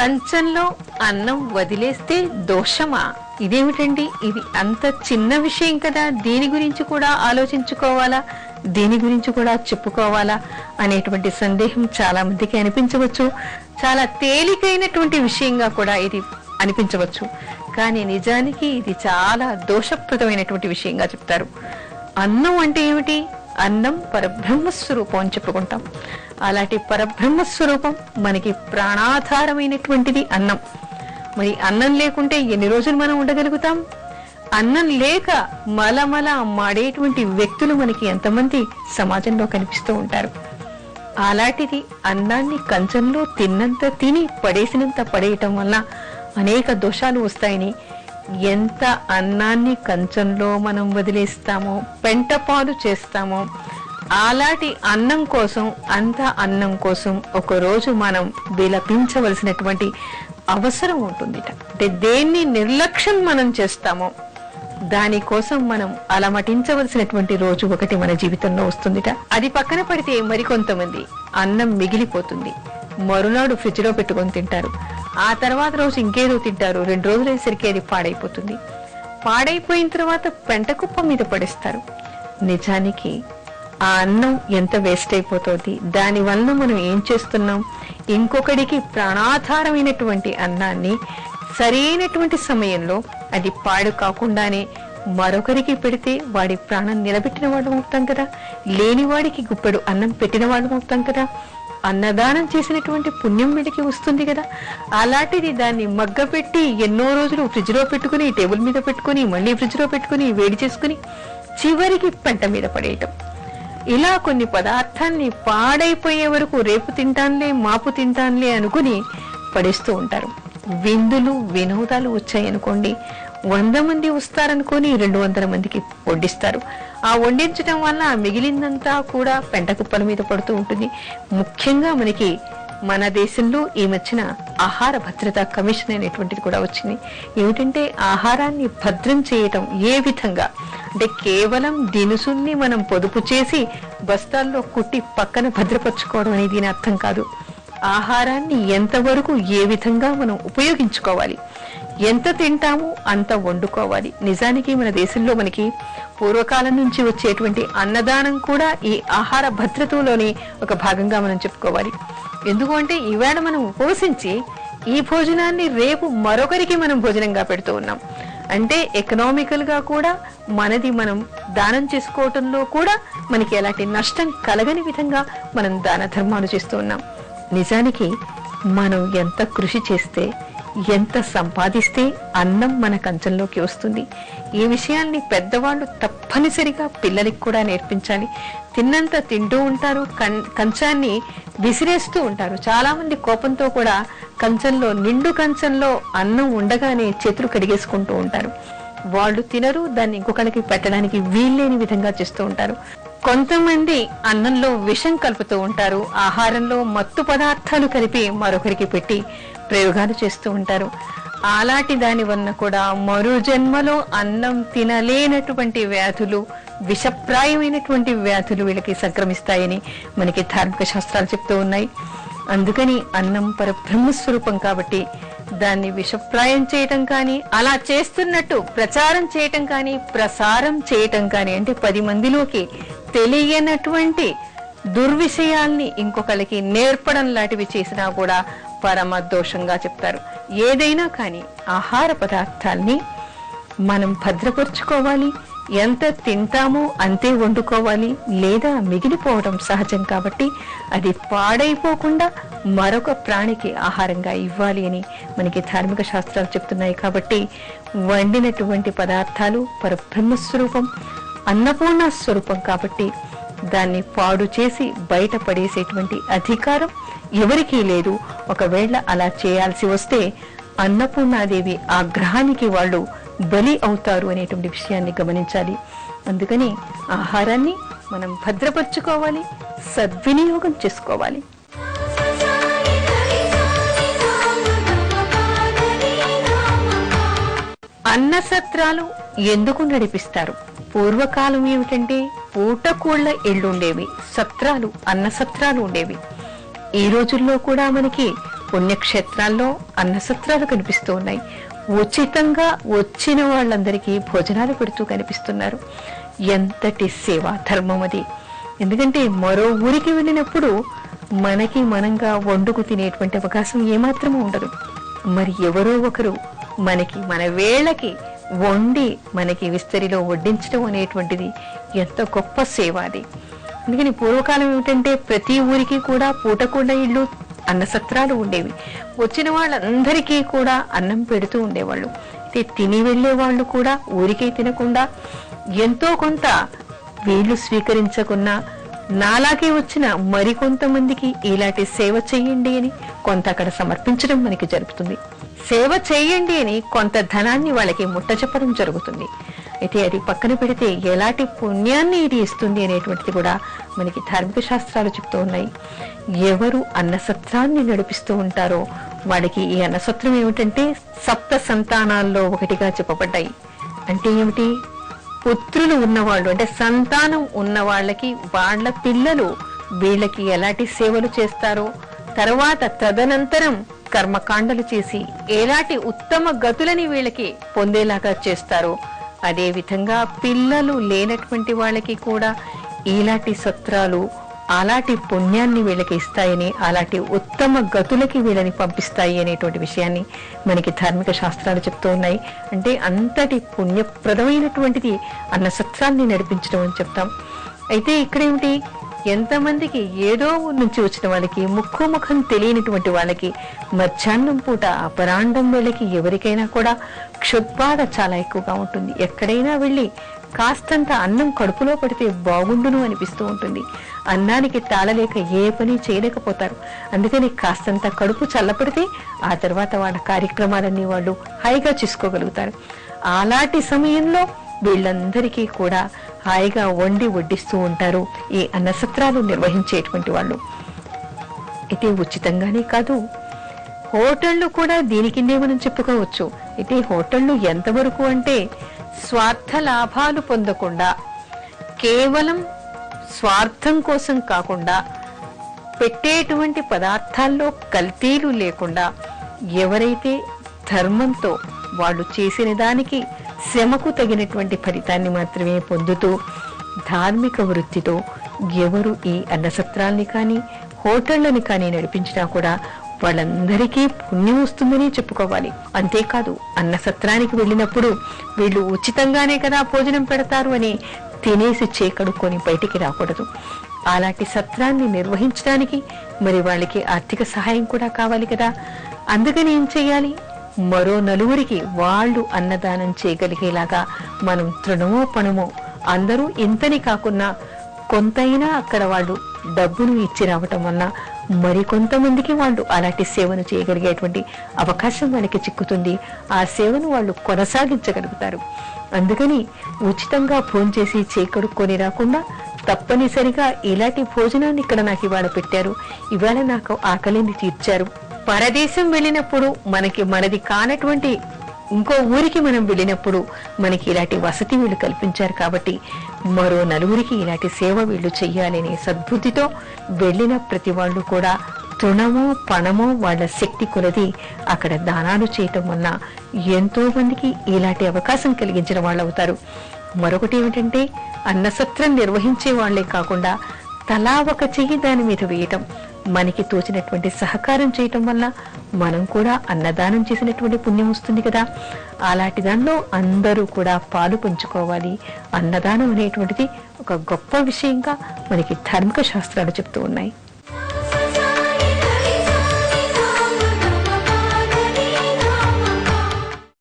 కంచంలో అన్నం వదిలేస్తే దోషమా? ఇదేమిటండి, ఇది అంత చిన్న విషయం కదా, దీని గురించి కూడా ఆలోచించుకోవాలా, దీని గురించి కూడా చెప్పుకోవాలా అనేటువంటి సందేహం చాలా మందికి అనిపించవచ్చు. చాలా తేలికైనటువంటి విషయంగా కూడా ఇది అనిపించవచ్చు. కానీ నిజానికి ఇది చాలా దోషప్రదమైనటువంటి విషయంగా చెప్తారు. అన్నం అంటే ఏమిటి? అన్నం పరబ్రహ్మస్వరూపం అని చెప్పుకుంటాం. అలాంటి పరబ్రహ్మస్వరూపం మనకి ప్రాణాధారమైనటువంటిది అన్నం. మరి అన్నం లేకుంటే ఎన్ని రోజులు మనం ఉండగలుగుతాం? అన్నం లేక మలమల మాడేటువంటి వ్యక్తులు మనకి ఎంతమంది సమాజంలో కనిపిస్తూ ఉంటారు. అలాంటిది అన్నాన్ని కంచంలో తిన్నంత తిని పడేసినంత పడేయటం వల్ల అనేక దోషాలు వస్తాయని, ఎంత అన్నాన్ని కంచంలో మనం వదిలేస్తామో, పెంటపాలు చేస్తామో, అలాంటి అన్నం కోసం, అంత అన్నం కోసం ఒకరోజు మనం విలపించవలసినటువంటి అవసరం ఉంటుంది. అంటే దేన్ని నిర్లక్ష్యం మనం చేస్తామో దానికోసం మనం అలమటించవలసినటువంటి రోజు ఒకటి మన జీవితంలో వస్తుందిట. అది పక్కన పడితే మరికొంతమంది అన్నం మిగిలిపోతుంది, మరునాడు ఫ్రిడ్జ్ లో పెట్టుకొని తింటారు. ఆ తర్వాత రోజు ఇంకేదో తింటారు. 2 రోజులు అయ్యేసరికి అది పాడైపోతుంది. పాడైపోయిన తర్వాత పెంటకుప్ప మీద పడేస్తారు. నిజానికి ఆ అన్నం ఎంత వేస్ట్ అయిపోతుంది. దానివల్ల మనం ఏం చేస్తున్నాం? ఇంకొకడికి ప్రాణాధారమైనటువంటి అన్నాన్ని సరైనటువంటి సమయంలో అది పాడు కాకుండానే మరొకరికి పెడితే వాడి ప్రాణం నిలబెట్టిన వాళ్ళం అవుతాం కదా, లేనివాడికి గుప్పెడు అన్నం పెట్టిన వాళ్ళం అవుతాం కదా, అన్నదానం చేసినటువంటి పుణ్యం వీడికి వస్తుంది కదా. అలాంటిది దాన్ని మగ్గపెట్టి ఎన్నో రోజులు ఫ్రిడ్జ్ లో పెట్టుకుని, టేబుల్ మీద పెట్టుకుని, మళ్ళీ ఫ్రిడ్జ్ లో పెట్టుకుని, వేడి చేసుకుని, చివరికి పెంట మీద పడేయటం. ఇలా కొన్ని పదార్థాన్ని పాడైపోయే వరకు రేపు తింటానులే, మాపు తింటానులే అనుకుని పడేస్తూ ఉంటారు. విందులు వినోదాలు వచ్చాయనుకోండి, 100 మంది వస్తారనుకొని 200 మందికి వడ్డిస్తారు. ఆ వడ్డించడం వల్ల మిగిలిందంతా కూడా పెంట కుప్పల మీద పడుతూ ఉంటుంది. ముఖ్యంగా మనకి మన దేశంలో ఈ మధ్యన ఆహార భద్రతా కమిషన్ అనేటువంటిది కూడా వచ్చింది. ఏమిటంటే ఆహారాన్ని భద్రం చేయటం ఏ విధంగా అంటే కేవలం దినుసుల్ని మనం పొదుపు చేసి బస్తాల్లో కుట్టి పక్కన భద్రపరచుకోవడం అనేది దీని అర్థం కాదు. ఆహారాన్ని ఎంతవరకు ఏ విధంగా మనం ఉపయోగించుకోవాలి, ఎంత తింటామో అంత వండుకోవాలి. నిజానికి మన దేశంలో మనకి పూర్వకాలం నుంచి వచ్చేటువంటి అన్నదానం కూడా ఈ ఆహార భద్రతలోని ఒక భాగంగా మనం చెప్పుకోవాలి. ఎందుకంటే ఈవేళ మనం ఉపవసించి ఈ భోజనాన్ని రేపు మరొకరికి మనం భోజనంగా పెడుతూ ఉన్నాం. అంటే ఎకనామికల్ గా కూడా మనది మనం దానం చేసుకోవటంలో కూడా మనకి ఎలాంటి నష్టం కలగని విధంగా మనం దాన ధర్మాలు చేస్తూ ఉన్నాం. నిజానికి మనం ఎంత కృషి చేస్తే, ఎంత సంపాదిస్తే అన్నం మన కంచంలోకి వస్తుంది. ఈ విషయాన్ని పెద్దవాళ్ళు తప్పనిసరిగా పిల్లలకి కూడా నేర్పించాలి. తిన్నంత తింటూ ఉంటారు, కంచాన్ని విసిరేస్తూ ఉంటారు. చాలా మంది కోపంతో కూడా కంచంలో, నిండు కంచంలో అన్నం ఉండగానే చేతులు కడిగేసుకుంటూ ఉంటారు. వాళ్ళు తినరు, దాన్ని ఇంకొకరికి పెట్టడానికి వీల్లేని విధంగా చేస్తూ ఉంటారు. కొంతమంది అన్నంలో విషం కలుపుతూ ఉంటారు, ఆహారంలో మత్తు పదార్థాలు కలిపి మరొకరికి పెట్టి ప్రయోగాలు చేస్తూ ఉంటారు. అలాంటి దాని వలన కూడా మరో జన్మలో అన్నం తినలేనటువంటి వ్యాధులు, విషప్రాయమైనటువంటి వ్యాధులు వీళ్ళకి సంక్రమిస్తాయని మనకి ధార్మిక శాస్త్రాలు చెప్తూ ఉన్నాయి. అందుకని అన్నం పరబ్రహ్మస్వరూపం కాబట్టి దాన్ని విషప్రాయం చేయటం కానీ, అలా చేస్తున్నట్టు ప్రచారం చేయటం కానీ, ప్రసారం చేయటం కానీ, అంటే 10 మందిలోకి తెలియనటువంటి దుర్విషయాల్ని ఇంకొకరికి నేర్పడం లాంటివి చేసినా కూడా పరమ దోషంగా చెప్తారు. ఏదైనా కానీ ఆహార పదార్థాల్ని మనం భద్రపరుచుకోవాలి. ఎంత తింటామో అంతే వండుకోవాలి, లేదా మిగిలిపోవడం సహజం కాబట్టి అది పాడైపోకుండా మరొక ప్రాణికి ఆహారంగా ఇవ్వాలి అని మనకి ధార్మిక శాస్త్రాలు చెప్తున్నాయి. కాబట్టి వండినటువంటి పదార్థాలు పరబ్రహ్మస్వరూపం, అన్నపూర్ణ స్వరూపం కాబట్టి దాన్ని పాడు చేసి బయట పడేసేటువంటి అధికారం ఎవరికీ లేదు. ఒకవేళ అలా చేయాల్సి వస్తే అన్నపూర్ణాదేవి ఆగ్రహానికి వాళ్ళు బలి అవుతారు అనేటువంటి విషయాన్ని గమనించాలి. అందుకని ఆహారాన్ని మనం భద్రపరచుకోవాలి, సద్వినియోగం చేసుకోవాలి. అన్న సత్రాలు ఎందుకు నడిపిస్తారు? పూర్వకాలం ఏమిటంటే పూటకూళ్ల ఇళ్లుండేవి, సత్రాలు, అన్న సత్రాలు ఉండేవి. ఈ రోజుల్లో కూడా మనకి పుణ్యక్షేత్రాల్లో అన్నసత్రాలు కనిపిస్తూ ఉన్నాయి. ఉచితంగా వచ్చిన వాళ్ళందరికీ భోజనాలు పెడుతూ కనిపిస్తున్నారు. ఎంతటి సేవా ధర్మం అది! ఎందుకంటే మరో ఊరికి వెళ్ళినప్పుడు మనకి మనంగా వండుకు తినేటువంటి అవకాశం ఏమాత్రమూ ఉండదు. మరి ఎవరో ఒకరు మనకి మన వేళకి వండి మనకి విస్తరిలో వడ్డించడం అనేటువంటిది ఎంత గొప్ప సేవ అది. అందుకని పూర్వకాలం ఏమిటంటే ప్రతి ఊరికి కూడా పూటకుండ ఇళ్ళు అన్నసత్రాలు ఉండేవి. వచ్చిన వాళ్ళందరికీ కూడా అన్నం పెడుతూ ఉండేవాళ్ళు. తిని వెళ్లే వాళ్ళు కూడా ఊరికే తినకుండా ఎంతో కొంత వీళ్ళు స్వీకరించకున్నా నాలాగే వచ్చిన మరికొంతమందికి ఇలాంటి సేవ చేయండి అని కొంత అక్కడ సమర్పించడం మనకి జరుగుతుంది. సేవ చేయండి అని కొంత ధనాన్ని వాళ్ళకి ముట్ట చెప్పడం జరుగుతుంది. అయితే అది పక్కన పెడితే ఎలాంటి పుణ్యాన్ని ఇది ఇస్తుంది అనేటువంటిది కూడా మనకి ధార్మిక శాస్త్రాలు చెప్తూ ఉన్నాయి. ఎవరు అన్నసత్రాన్ని నడిపిస్తూ ఉంటారో వాళ్ళకి ఈ అన్నసత్రం ఏమిటంటే సప్త సంతానాల్లో ఒకటిగా చెప్పబడ్డాయి. అంటే ఏమిటి? పుత్రులు ఉన్నవాళ్ళు అంటే సంతానం ఉన్న వాళ్ళకి వాళ్ళ పిల్లలు వీళ్ళకి ఎలాంటి సేవలు చేస్తారో, తర్వాత తదనంతరం కర్మకాండలు చేసి ఎలాంటి ఉత్తమ గతులని వీళ్ళకి పొందేలాగా చేస్తారో, అదే విధంగా పిల్లలు లేనటువంటి వాళ్ళకి కూడా ఇలాంటి సత్రాలు అలాంటి పుణ్యాన్ని వీళ్ళకి ఇస్తాయని, అలాంటి ఉత్తమ గతులకి వీళ్ళని పంపిస్తాయి అనేటువంటి విషయాన్ని మనకి ధార్మిక శాస్త్రాలు చెప్తూ ఉన్నాయి. అంటే అంతటి పుణ్యప్రదమైనటువంటిది అన్న సత్రాన్ని నడిపించడం అని చెప్తాం. అయితే ఇక్కడేమిటి, ఎంతమందికి ఏదో నుంచి వచ్చిన వాళ్ళకి, ముఖం తెలియనటువంటి వాళ్ళకి, మధ్యాహ్నం పూట అపరాండం వేళకి ఎవరికైనా కూడా క్షుద్బాధ చాలా ఎక్కువగా ఉంటుంది. ఎక్కడైనా వెళ్ళి కాస్తంత అన్నం కడుపులో పడితే బాగుండును అనిపిస్తూ ఉంటుంది. అన్నానికి తాళలేక ఏ పని చేయలేకపోతారు. అందుకని కాస్తంత కడుపు చల్లపడితే ఆ తర్వాత వాళ్ళ కార్యక్రమాలన్నీ వాళ్ళు హాయిగా చేసుకోగలుగుతారు. అలాంటి సమయంలో వీళ్ళందరికీ కూడా హాయిగా వండి వడ్డిస్తూ ఉంటారు ఈ అన్నసత్రాలు నిర్వహించేటువంటి వాళ్ళు. అయితే ఉచితంగానే కాదు, హోటళ్లు కూడా దీని కిందే మనం చెప్పుకోవచ్చు. అయితే హోటళ్లు ఎంతవరకు అంటే స్వార్థ లాభాలు పొందకుండా, కేవలం స్వార్థం కోసం కాకుండా, పెట్టేటువంటి పదార్థాల్లో కల్తీలు లేకుండా, ఎవరైతే ధర్మంతో వాళ్ళు చేసిన దానికి శ్రమకు తగినటువంటి ఫలితాన్ని మాత్రమే పొందుతూ ధార్మిక వృత్తితో ఎవరు ఈ అన్నసత్రాల్ని కానీ హోటళ్లని కానీ నడిపించినా కూడా వాళ్ళందరికీ పుణ్యం వస్తుందని చెప్పుకోవాలి. అంతేకాదు, అన్నసత్రానికి వెళ్ళినప్పుడు వీళ్ళు ఉచితంగానే కదా భోజనం పెడతారు అని తినేసి చేకడుక్కొని బయటికి రాకూడదు. అలాంటి సత్రాన్ని నిర్వహించడానికి మరి వాళ్ళకి ఆర్థిక సహాయం కూడా కావాలి కదా. అందుకని ఏం చేయాలి? మరో నలుగురికి వాళ్ళు అన్నదానం చేయగలిగేలాగా మనం తృణమో పణమో అందరూ ఇంతని కాకున్నా కొంతైనా అక్కడ వాళ్ళు డబ్బును ఇచ్చి రావటం వల్ల మరికొంతమందికి వాళ్ళు అలాంటి సేవను చేయగలిగేటువంటి అవకాశం వాళ్ళకి చిక్కుతుంది. ఆ సేవను వాళ్ళు కొనసాగించగలుగుతారు. అందుకని ఉచితంగా భోంచేసి చేకడుక్కొని రాకుండా తప్పనిసరిగా ఇలాంటి భోజనాన్ని ఇక్కడ నాకు ఇవాళ పెట్టారు, ఇవాళ నాకు ఆకలిని తీర్చారు. పరదేశం వెళ్ళినప్పుడు మనది కానటువంటి ఇంకో ఊరికి మనం వెళ్ళినప్పుడు మనకి ఇలాంటి వసతి వీళ్ళు కల్పించారు కాబట్టి మరో నలుగురికి ఇలాంటి సేవ వీళ్ళు చెయ్యాలనే సద్బుద్ధితో వెళ్ళిన ప్రతి వాళ్ళు కూడా తృణమో పణమో వాళ్ళ శక్తి కొలది అక్కడ దానాలు చేయటం వల్ల ఎంతో మందికి ఇలాంటి అవకాశం కలిగించిన వాళ్ళు అవుతారు. మరొకటి ఏమిటంటే అన్నసత్రం నిర్వహించే వాళ్లే కాకుండా తలా ఒక చెయ్యి దాని మీద వేయటం, మనకి తోచినటువంటి సహకారం చేయటం వల్ల మనం కూడా అన్నదానం చేసినటువంటి పుణ్యం వస్తుంది కదా. అలాంటి దానిలో అందరూ కూడా పాలు పంచుకోవాలి. అన్నదానం అనేటువంటిది ఒక గొప్ప విషయంగా మనకి ధార్మిక శాస్త్రాలు చెప్తూ ఉన్నాయి.